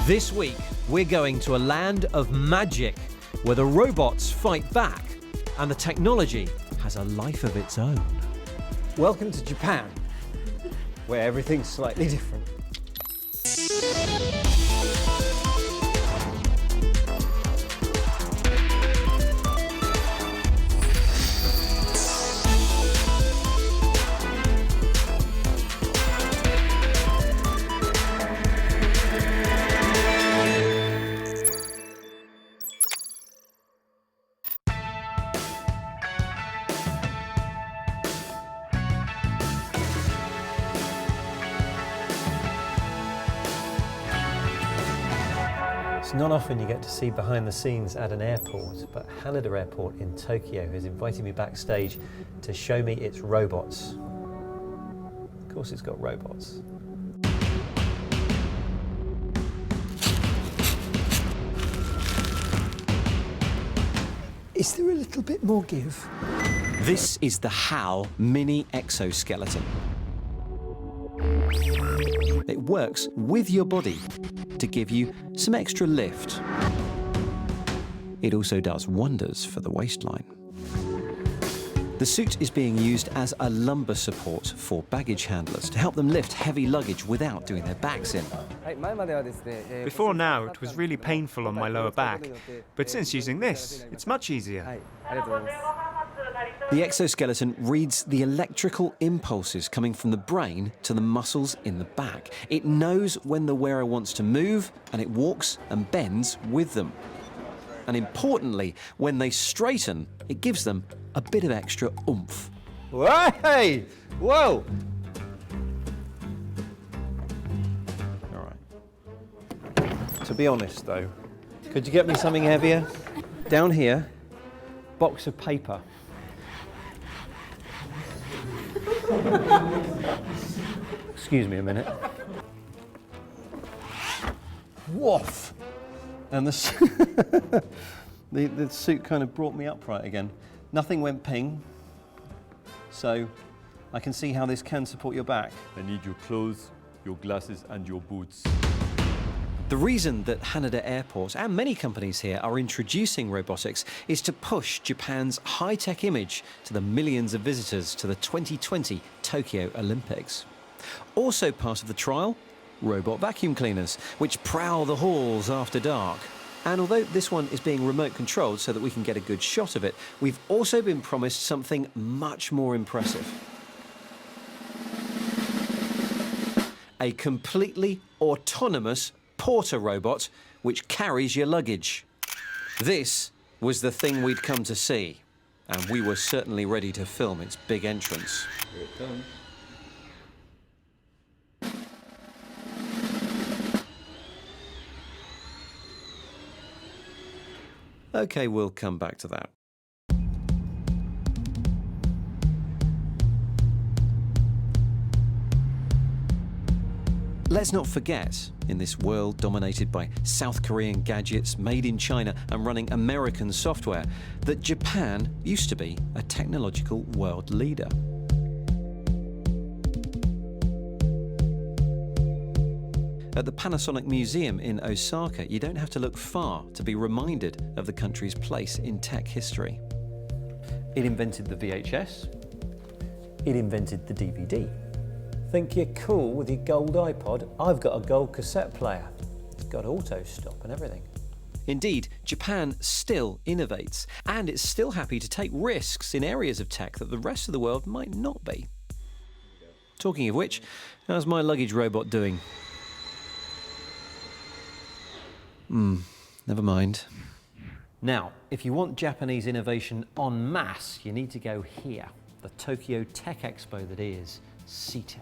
This week, we're going to a land of magic where the robots fight back and the technology has a life of its own. Welcome to Japan, where everything's slightly different. It's not often you get to see behind the scenes at an airport, but Haneda Airport in Tokyo has invited me backstage to show me its robots. Of course it's got robots. Is there a little bit more give? This is the HAL mini exoskeleton. It works with your body to give you some extra lift. It also does wonders for the waistline. The suit is being used as a lumbar support for baggage handlers to help them lift heavy luggage without doing their backs in. Before now, it was really painful on my lower back, but since using this, it's much easier. The exoskeleton reads the electrical impulses coming from the brain to the muscles in the back. It knows when the wearer wants to move, and it walks and bends with them. And importantly, when they straighten, it gives them a bit of extra oomph. Hey! Whoa! All right. To be honest, though, could you get me something heavier? Down here, box of paper. Excuse me a minute. Woof! And the suit kind of brought me upright again. Nothing went ping, so I can see how this can support your back. I need your clothes, your glasses and your boots. The reason that Haneda Airport and many companies here are introducing robotics is to push Japan's high-tech image to the millions of visitors to the 2020 Tokyo Olympics. Also part of the trial, robot vacuum cleaners, which prowl the halls after dark. And although this one is being remote controlled so that we can get a good shot of it, we've also been promised something much more impressive. A completely autonomous porter robot which carries your luggage. This was the thing we'd come to see, and we were certainly ready to film its big entrance. Here it comes. Okay, we'll come back to that. Let's not forget, in this world dominated by South Korean gadgets made in China and running American software, that Japan used to be a technological world leader. At the Panasonic Museum in Osaka, you don't have to look far to be reminded of the country's place in tech history. It invented the VHS. It invented the DVD. Think you're cool with your gold iPod? I've got a gold cassette player. It's got auto stop and everything. Indeed, Japan still innovates, and it's still happy to take risks in areas of tech that the rest of the world might not be. Talking of which, how's my luggage robot doing? Never mind. Now, if you want Japanese innovation en masse, you need to go here, the Tokyo Tech Expo that is CEATEC.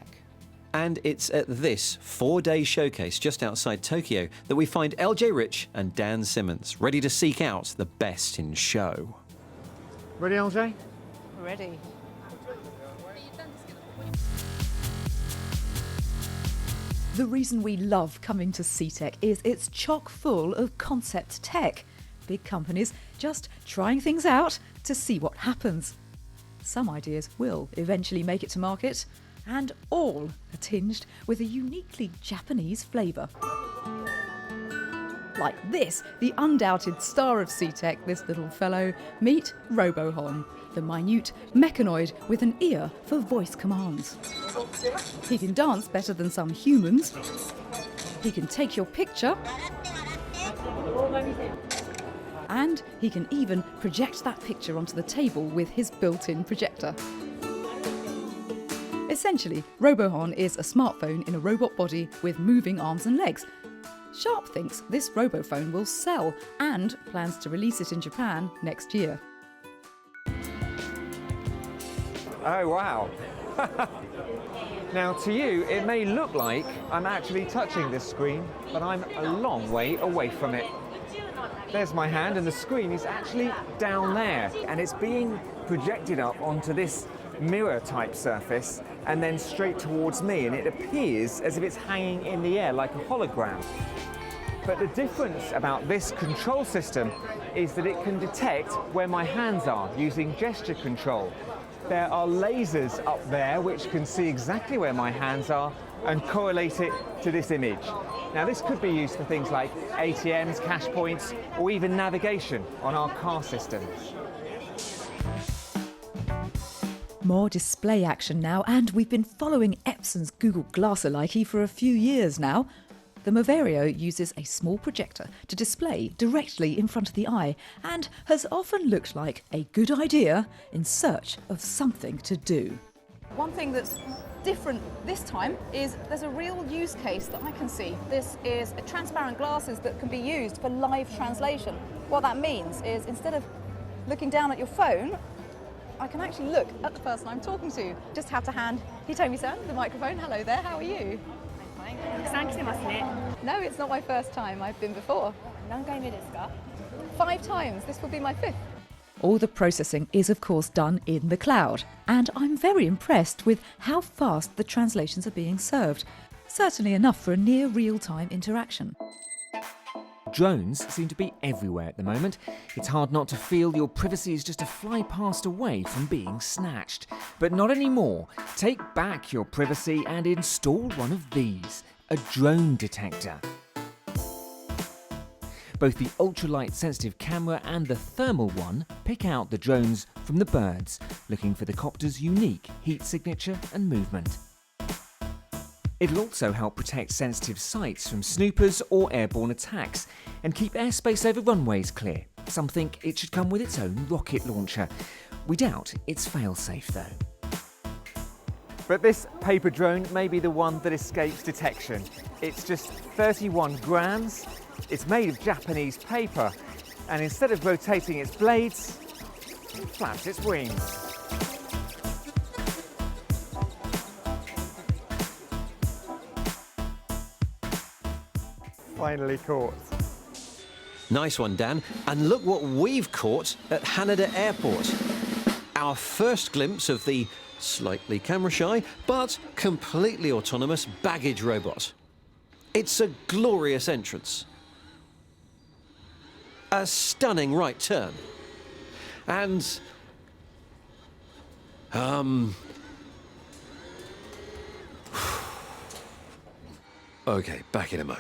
And it's at this 4-day showcase just outside Tokyo that we find LJ Rich and Dan Simmons, ready to seek out the best in show. Ready, LJ? Ready. The reason we love coming to CEATEC is it's chock full of concept tech. Big companies just trying things out to see what happens. Some ideas will eventually make it to market, and all are tinged with a uniquely Japanese flavour. Like this, the undoubted star of CEATEC, this little fellow. Meet Robohon, the minute mechanoid with an ear for voice commands. He can dance better than some humans. He can take your picture. And he can even project that picture onto the table with his built-in projector. Essentially, Robohon is a smartphone in a robot body with moving arms and legs. Sharp thinks this Robophone will sell and plans to release it in Japan next year. Oh wow. Now to you it may look like I'm actually touching this screen, but I'm a long way away from it. There's my hand and the screen is actually down there, and it's being projected up onto this mirror type surface and then straight towards me, and it appears as if it's hanging in the air like a hologram. But the difference about this control system is that it can detect where my hands are using gesture control. There are lasers up there which can see exactly where my hands are and correlate it to this image. Now this could be used for things like ATMs, cash points, or even navigation on our car systems. More display action now, and we've been following Epson's Google Glass alike for a few years now. The Moverio uses a small projector to display directly in front of the eye and has often looked like a good idea in search of something to do. One thing that's different this time is there's a real use case that I can see. This is a transparent glasses that can be used for live translation. What that means is instead of looking down at your phone, I can actually look at the person I'm talking to. Just have to hand Hitomi-san the microphone. Hello there, how are you? No, it's not my first time. I've been before. 5 times. This will be my 5th. All the processing is of course done in the cloud, and I'm very impressed with how fast the translations are being served. Certainly enough for a near real-time interaction. Drones seem to be everywhere at the moment. It's hard not to feel your privacy is just a fly past away from being snatched. But not anymore. Take back your privacy and install one of these, a drone detector. Both the ultralight sensitive camera and the thermal one pick out the drones from the birds, looking for the copter's unique heat signature and movement. It'll also help protect sensitive sites from snoopers or airborne attacks and keep airspace over runways clear. Some think it should come with its own rocket launcher. We doubt it's fail-safe though. But this paper drone may be the one that escapes detection. It's just 31 grams, it's made of Japanese paper, and instead of rotating its blades, it flaps its wings. Finally caught. Nice one, Dan. And look what we've caught at Haneda Airport. Our first glimpse of the slightly camera-shy, but completely autonomous baggage robot. It's a glorious entrance. A stunning right turn. And... OK, back in a mo.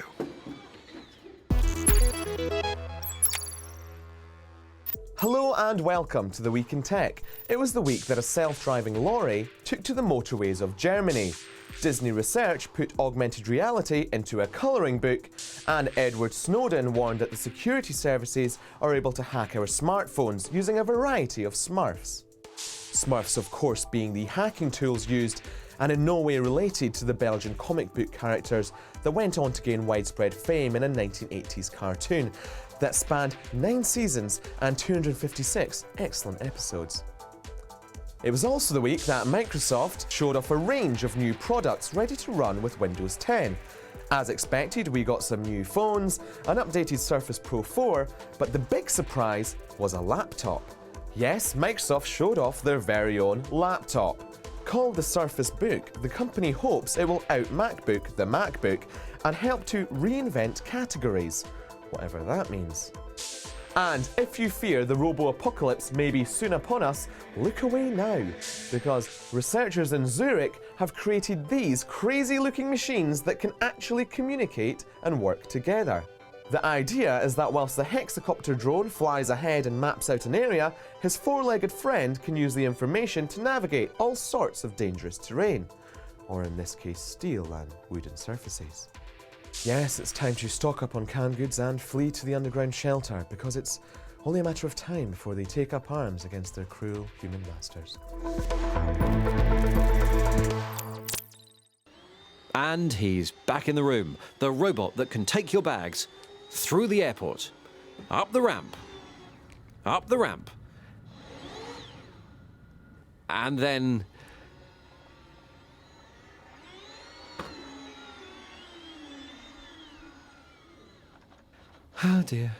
Hello and welcome to the Week in Tech. It was the week that a self-driving lorry took to the motorways of Germany. Disney Research put augmented reality into a colouring book, and Edward Snowden warned that the security services are able to hack our smartphones using a variety of Smurfs. Smurfs, of course, being the hacking tools used and in no way related to the Belgian comic book characters that went on to gain widespread fame in a 1980s cartoon that spanned 9 seasons and 256 excellent episodes. It was also the week that Microsoft showed off a range of new products ready to run with Windows 10. As expected, we got some new phones, an updated Surface Pro 4, but the big surprise was a laptop. Yes, Microsoft showed off their very own laptop. Called the Surface Book, the company hopes it will out-MacBook the MacBook and help to reinvent categories, whatever that means. And if you fear the robo-apocalypse may be soon upon us, look away now, because researchers in Zurich have created these crazy-looking machines that can actually communicate and work together. The idea is that whilst the hexacopter drone flies ahead and maps out an area, his four-legged friend can use the information to navigate all sorts of dangerous terrain, or in this case steel and wooden surfaces. Yes, it's time to stock up on canned goods and flee to the underground shelter, because it's only a matter of time before they take up arms against their cruel human masters. And he's back in the room, the robot that can take your bags through the airport, up the ramp, and then... Oh dear.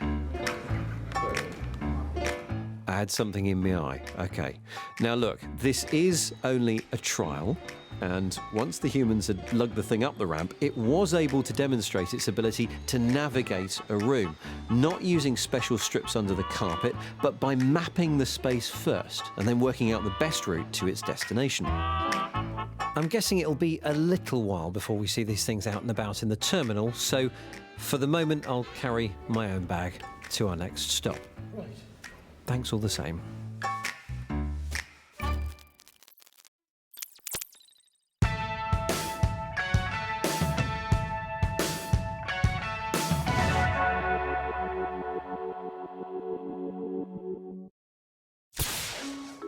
I had something in my eye. Okay. Now look, this is only a trial, and once the humans had lugged the thing up the ramp, it was able to demonstrate its ability to navigate a room, not using special strips under the carpet, but by mapping the space first and then working out the best route to its destination. I'm guessing it'll be a little while before we see these things out and about in the terminal, so for the moment I'll carry my own bag to our next stop. Right. Thanks all the same.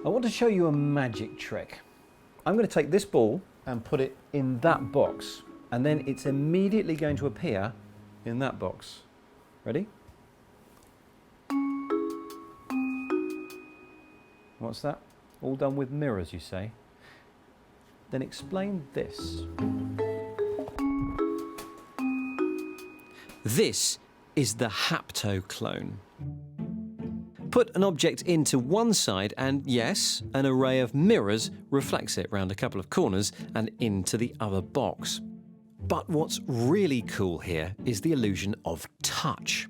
I want to show you a magic trick. I'm going to take this ball and put it in that box, and then it's immediately going to appear in that box. Ready? What's that? All done with mirrors, you say? Then explain this. This is the Haptoclone. Put an object into one side and, yes, an array of mirrors reflects it round a couple of corners and into the other box. But what's really cool here is the illusion of touch.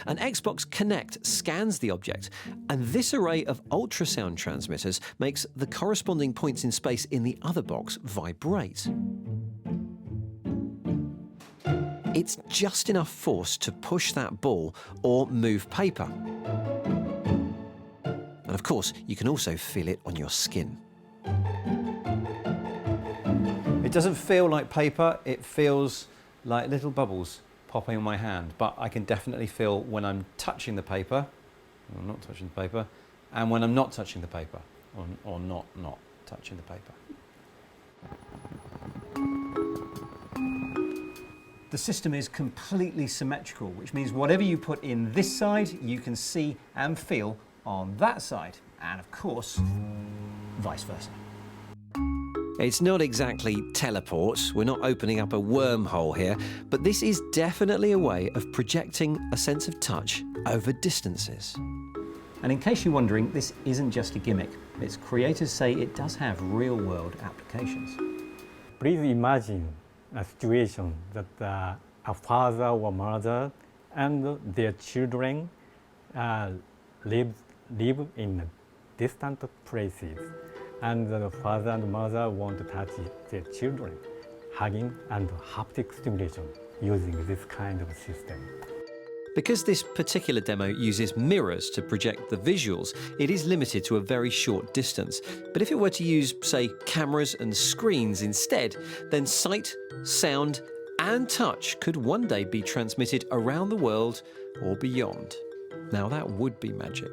An Xbox Kinect scans the object, and this array of ultrasound transmitters makes the corresponding points in space in the other box vibrate. It's just enough force to push that ball or move paper. And of course, you can also feel it on your skin. It doesn't feel like paper, it feels like little bubbles popping on my hand, but I can definitely feel when I'm touching the paper, or not touching the paper, and when I'm not touching the paper, or not touching the paper. The system is completely symmetrical, which means whatever you put in this side, you can see and feel on that side, and of course, vice versa. It's not exactly teleport, we're not opening up a wormhole here, but this is definitely a way of projecting a sense of touch over distances. And in case you're wondering, this isn't just a gimmick. Its creators say it does have real-world applications. Please imagine a situation that a father or mother and their children live in distant places. And the father and mother want to touch their children, hugging and haptic stimulation using this kind of system. Because this particular demo uses mirrors to project the visuals, it is limited to a very short distance. But if it were to use, say, cameras and screens instead, then sight, sound, and touch could one day be transmitted around the world or beyond. Now that would be magic.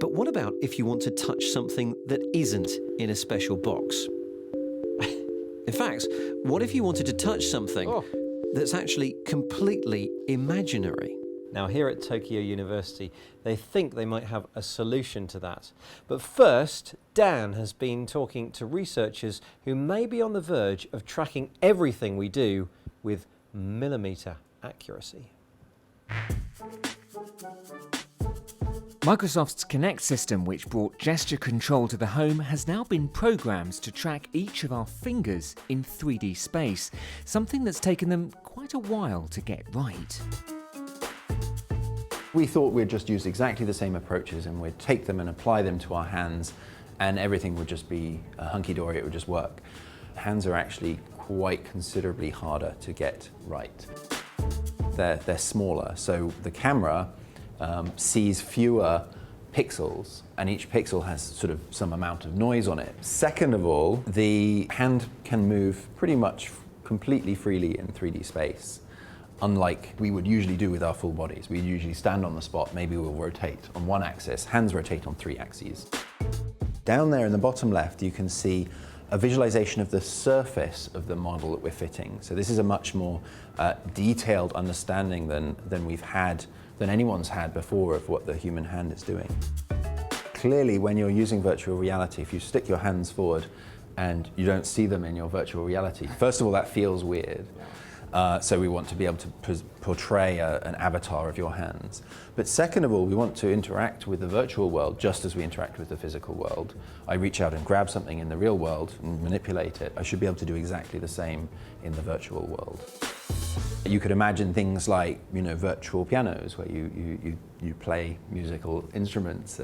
But what about if you want to touch something that isn't in a special box? In fact, what if you wanted to touch something that's actually completely imaginary? Now, here at Tokyo University, they think they might have a solution to that. But first, Dan has been talking to researchers who may be on the verge of tracking everything we do with millimetre accuracy. Microsoft's Kinect system, which brought gesture control to the home, has now been programmed to track each of our fingers in 3D space, something that's taken them quite a while to get right. We thought we'd just use exactly the same approaches and we'd take them and apply them to our hands and everything would just be hunky-dory, it would just work. Hands are actually quite considerably harder to get right. they're smaller. So the camera sees fewer pixels, and each pixel has sort of some amount of noise on it. Second of all, the hand can move pretty much completely freely in 3D space, unlike we would usually do with our full bodies. We usually stand on the spot, maybe we'll rotate on one axis, hands rotate on 3 axes. Down there in the bottom left, you can see a visualization of the surface of the model that we're fitting. So this is a much more detailed understanding than anyone's had before of what the human hand is doing. Clearly, when you're using virtual reality, if you stick your hands forward and you don't see them in your virtual reality, first of all, that feels weird. So we want to be able to portray an avatar of your hands. But second of all, we want to interact with the virtual world just as we interact with the physical world. I reach out and grab something in the real world and manipulate it. I should be able to do exactly the same in the virtual world. You could imagine things like, virtual pianos where you play musical instruments,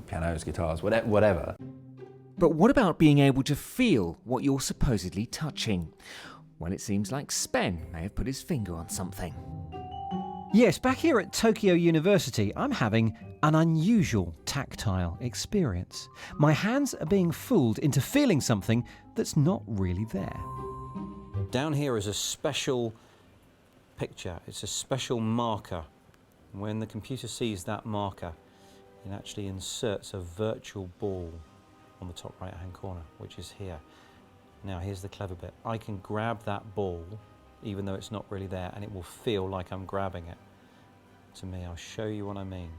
pianos, guitars, whatever. But what about being able to feel what you're supposedly touching? Well, it seems like Sven may have put his finger on something. Yes, back here at Tokyo University, I'm having an unusual tactile experience. My hands are being fooled into feeling something that's not really there. Down here is a special picture. It's a special marker. When the computer sees that marker, it actually inserts a virtual ball on the top right-hand corner, which is here. Now here's the clever bit. I can grab that ball, even though it's not really there, and it will feel like I'm grabbing it. To me, I'll show you what I mean.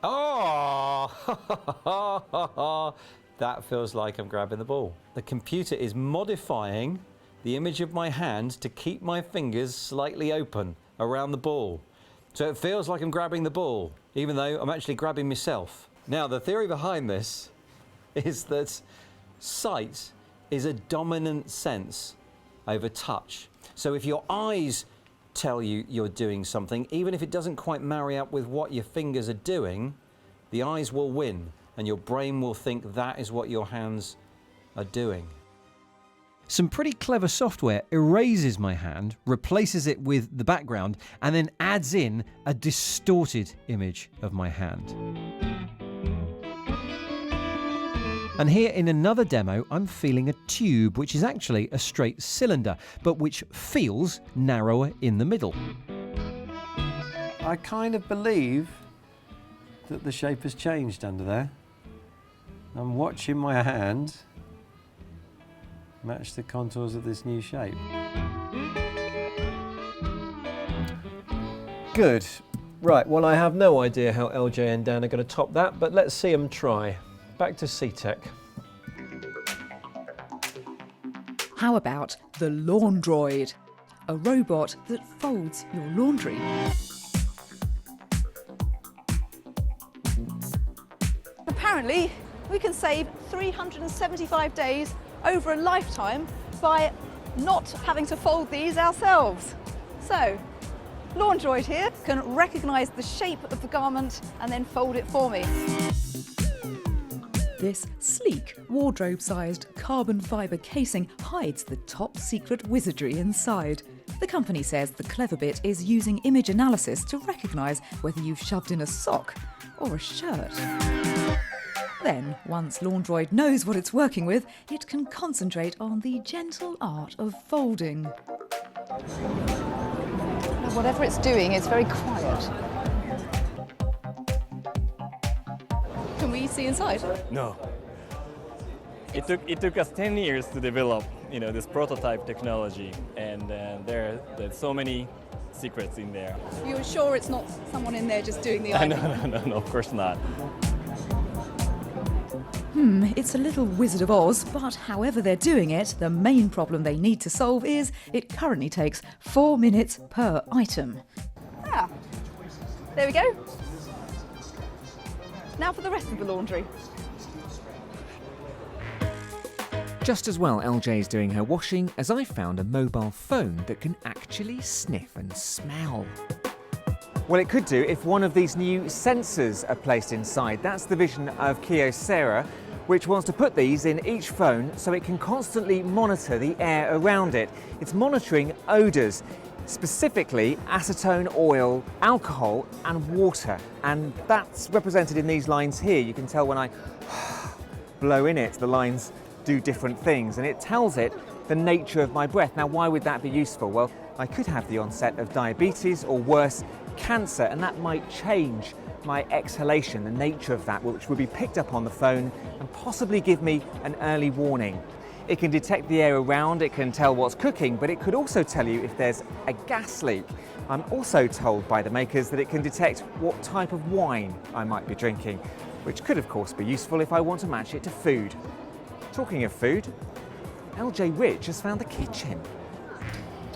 Oh! That feels like I'm grabbing the ball. The computer is modifying the image of my hand to keep my fingers slightly open around the ball. So it feels like I'm grabbing the ball, even though I'm actually grabbing myself. Now, the theory behind this is that sight is a dominant sense over touch. So if your eyes tell you you're doing something, even if it doesn't quite marry up with what your fingers are doing, the eyes will win and your brain will think that is what your hands are doing. Some pretty clever software erases my hand, replaces it with the background, and then adds in a distorted image of my hand. And here in another demo, I'm feeling a tube, which is actually a straight cylinder, but which feels narrower in the middle. I kind of believe that the shape has changed under there. I'm watching my hand match the contours of this new shape. Good. Right, well, I have no idea how LJ and Dan are going to top that, but let's see them try. Back to CEATEC. How about the Laundroid? A robot that folds your laundry. Apparently, we can save 375 days over a lifetime by not having to fold these ourselves. So, Laundroid here can recognise the shape of the garment and then fold it for me. This sleek, wardrobe-sized carbon fibre casing hides the top-secret wizardry inside. The company says the clever bit is using image analysis to recognise whether you've shoved in a sock or a shirt. Then, once Laundroid knows what it's working with, it can concentrate on the gentle art of folding. Whatever it's doing, it's very quiet. Can we see inside? No. It took us 10 years to develop, this prototype technology, and there's so many secrets in there. You're sure it's not someone in there just doing the ironing? No, of course not. It's a little Wizard of Oz, but however they're doing it, the main problem they need to solve is it currently takes 4 minutes per item. Ah, there we go. Now for the rest of the laundry. Just as well LJ's doing her washing as I found a mobile phone that can actually sniff and smell. Well, it could do if one of these new sensors are placed inside. That's the vision of CEATEC, which wants to put these in each phone so it can constantly monitor the air around it. It's monitoring odours. specifically acetone, oil, alcohol and water. And that's represented in these lines here. You can tell when I blow in it, the lines do different things, and it tells it the nature of my breath. Now, why would that be useful? Well, I could have the onset of diabetes or worse, cancer, and that might change my exhalation, the nature of that, which would be picked up on the phone and possibly give me an early warning. It can detect the air around, it can tell what's cooking, but it could also tell you if there's a gas leak. I'm also told by the makers that it can detect what type of wine I might be drinking, which could of course be useful if I want to match it to food. Talking of food, LJ Rich has found the kitchen.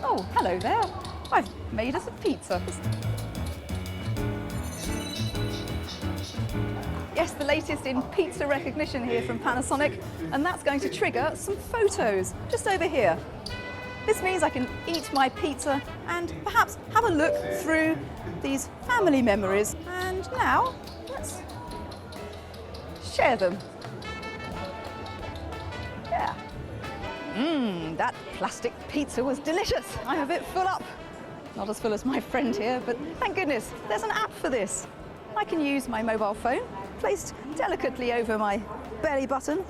Oh, hello there. I've made us a pizza. Yes, the latest in pizza recognition here from Panasonic, and that's going to trigger some photos just over here. This means I can eat my pizza and perhaps have a look through these family memories. And now, let's share them. Yeah. That plastic pizza was delicious. I'm a bit full up. Not as full as my friend here, but thank goodness there's an app for this. I can use my mobile phone, placed delicately over my belly button.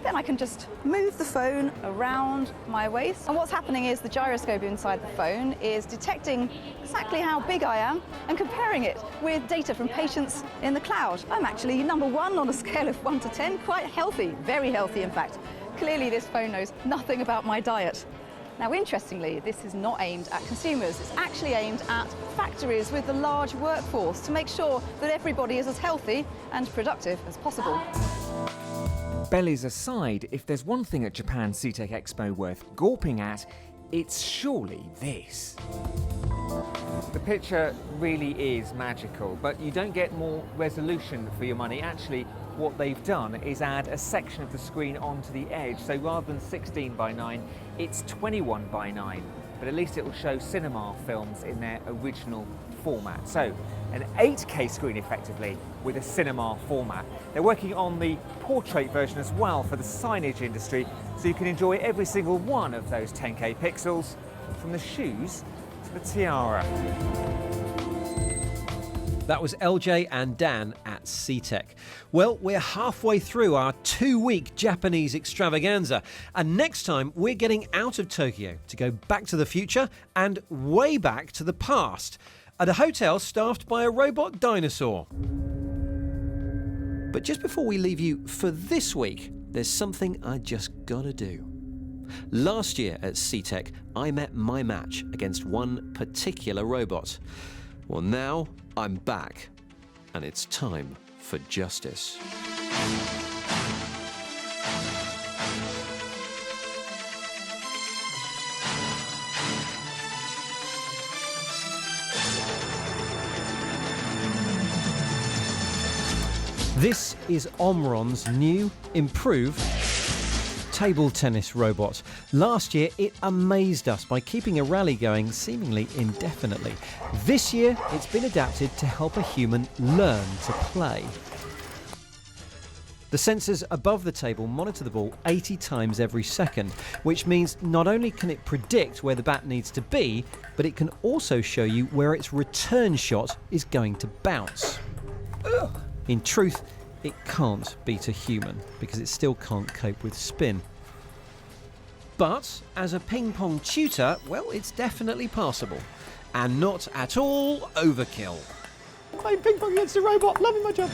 Then I can just move the phone around my waist. And what's happening is the gyroscope inside the phone is detecting exactly how big I am and comparing it with data from patients in the cloud. I'm actually number 1 on a scale of 1 to 10, quite healthy, very healthy in fact. Clearly this phone knows nothing about my diet. Now interestingly, this is not aimed at consumers, it's actually aimed at factories with a large workforce to make sure that everybody is as healthy and productive as possible. Bellies aside, if there's one thing at Japan CEATEC Expo worth gawping at, it's surely this. The picture really is magical, but you don't get more resolution for your money. Actually, what they've done is add a section of the screen onto the edge, so rather than 16 by 9, it's 21 by 9, but at least it will show cinema films in their original format. So, an 8K screen effectively with a cinema format. They're working on the portrait version as well for the signage industry, so you can enjoy every single one of those 10K pixels, from the shoes to the tiara. That was LJ and Dan at CEATEC. Well, we're halfway through our 2-week Japanese extravaganza, and next time we're getting out of Tokyo to go back to the future and way back to the past, at a hotel staffed by a robot dinosaur. But just before we leave you for this week, there's something I just gotta do. Last year at CEATEC, I met my match against one particular robot. Well, now I'm back, and it's time for justice. This is Omron's new, improved table tennis robot. Last year, it amazed us by keeping a rally going seemingly indefinitely. This year, it's been adapted to help a human learn to play. The sensors above the table monitor the ball 80 times every second, which means not only can it predict where the bat needs to be, but it can also show you where its return shot is going to bounce. In truth, it can't beat a human because it still can't cope with spin. But as a ping pong tutor, well, it's definitely passable and not at all overkill. Playing ping pong against a robot, loving my job.